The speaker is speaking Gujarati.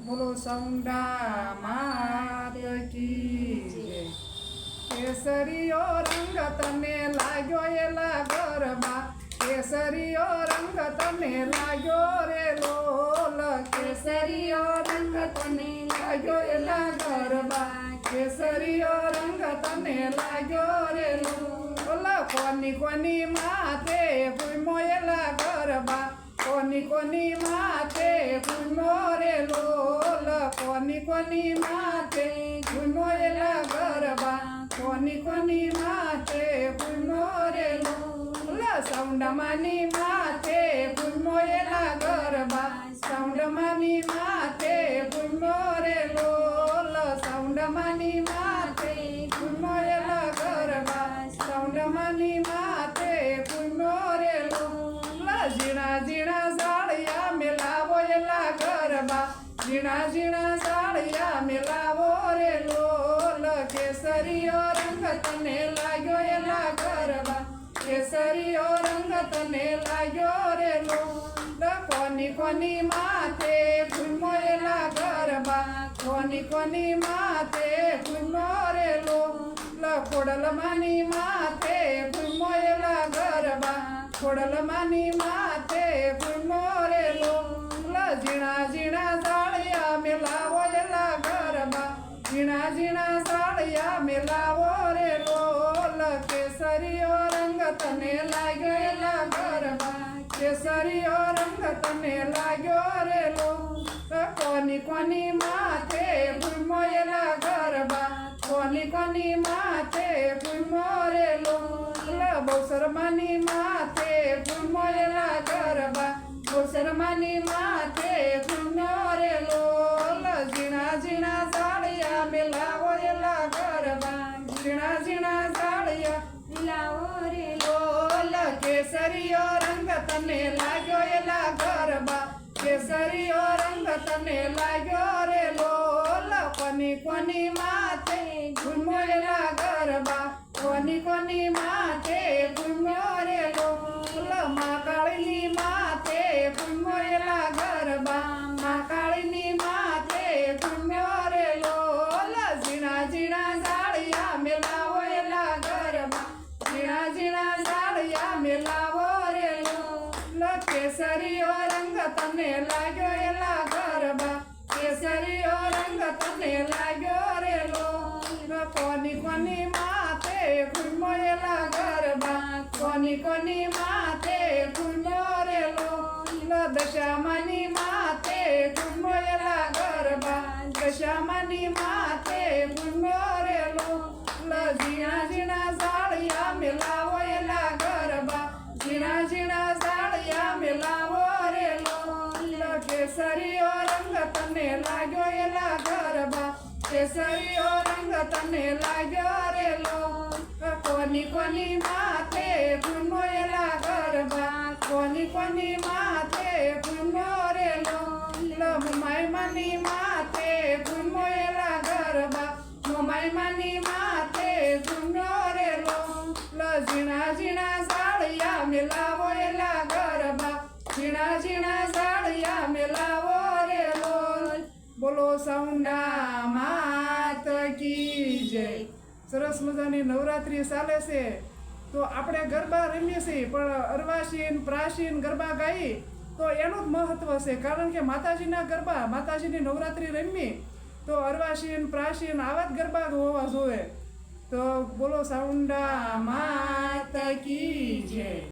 બોલો સાઉન્ડા માત કી જય। કેસરીયો રંગ તને લાગ્યો એલા ગરબા, કેસરીયો રંગ તને લાગ્યો રે લોલ, કેસરીયો રંગ તને લાગ્યો એલા ગરબા, કેસરીયો રંગ તને લાગ્યો રે લોલ। કોની કોની માથે ભૂમો એલા ગરબા, કોની કોની માથે ભૂમો રે લોલ, કોની કોની માથે ભૂમો એલા ગરબા, કોની કોની માથે ભૂમો રે લોલ। સાઉન્ડમાની માથે ભૂમો એલા ગરબા, સાઉન્ડમાની માથે ભૂમો રે લોલ, સાઉન્ડમાની માથે ભૂમો એલા ગરબા, સાઉન્ડમાની માથે ભૂમો રે લોલ। ઝીણા ઝીણા ઝાડિયા મેલાવો એલા ગરબા, ઝીણા ઝીણા ઝાડિયા મેલાવો રે લોલ, કેસરીયો રંગ તને લાગ્યો એલા ગરબા, કેસરીયો રંગ તને લાગ્યો રે લોલ। કોની કોની માથે ભૂમો એલા ગરબા, કોની કોની માથે ભૂમો રે લોલ, ખોડલમાની માથે ભૂમો એલા ગરબા, ખોડલમાની માથે ભૂમો રે લોલ। ઝીણા ઝીણા ઝાડિયા મેલાવો એલા ગરબા, ઝીણા ઝીણા ઝાડિયા મેલાવો રે લોલ, કેસરીયો રંગ તને લાગ્યો એલા ગરબા, કેસરીયો રંગ તને લાગ્યો રે લોલ। કોની કોની માથે ભૂમો એલા ગરબા, કોની કોની માથે ભૂમો રે લોલ, બહુસરમાની માથે ભૂમો એલા ગરબા, બહુસરમાની માથે ભૂમો રે લોલ। ઝીણા ઝીણા ઝાડિયા મેલાવો એલા ગરબા, ઝીણા ઝીણા ઝાડિયા લાવો રે લોલ, કેસરીયો રંગ તને લાગ્યો એલા ગરબા, કેસરીયો રંગ તને લાગ્યો રે લોલ, કોની કોની માથે ભૂમો એલા ગરબા, કોની કોની માથે ભૂમો રે લોલ, મા કાળીની માથે ભૂમો એલા ગરબા, મા કાળીની માથે ભૂમો રે લોલ। ઝીણા ઝીણા ઝાડિયા મેલાવો એલા ગરબા, ઝીણા ઝીણા ઝાડિયા મેલાવો રે લોલ, કેસરીયો રંગ તને લાગ્યો એલા ગરબા, કેસરીયો રંગ તને લાગ્યો રે લોલ, કોની કોની માથે ભૂમો એલા ગરબા, કોની કોની માથે ભૂમો રે લોલ, દશામાની માથે ભૂમો એલા ગરબા, દશામાની માથે ભૂમો રે લોલ, ઝીણા ઝીણા ઝાડિયા મેલાવો એલા ગરબા, ઝીણા ઝીણા ઝાડિયા મેલાવો રે લોલ, કેસરીયો રંગ તને લાગ્યો એલા ગરબા, કેસરીયો રંગ તને લાગ્યો રે લોલ, કોની કોની માથે ભૂમો એલા ગરબા, કોની કોની માથે ભૂમો રે લોલ, મુમાઈમાની માથે ભૂમો એલા ગરબા, મુમાઈમાની માથે ભૂમો રે લોલ, ઝીણા ઝીણા ઝાડિયા મેલાવો એલા ગરબા, ઝીણા ઝીણા ઝાડિયા મેલાવો રે લોલ। બોલો સાઉન્ડા માત કી જય। સરસ મજાની નવરાત્રિ ચાલે છે તો આપણે ગરબા રમીએ છીએ, પણ અર્વાચીન પ્રાચીન ગરબા ગાઈ તો એનું જ મહત્વ છે, કારણ કે માતાજીના ગરબા, માતાજીની નવરાત્રિ રમી તો અર્વાચીન પ્રાચીન આવા જ ગરબા હોવા જોઈએ। તો બોલો સાઉન્ડા માત કી જય।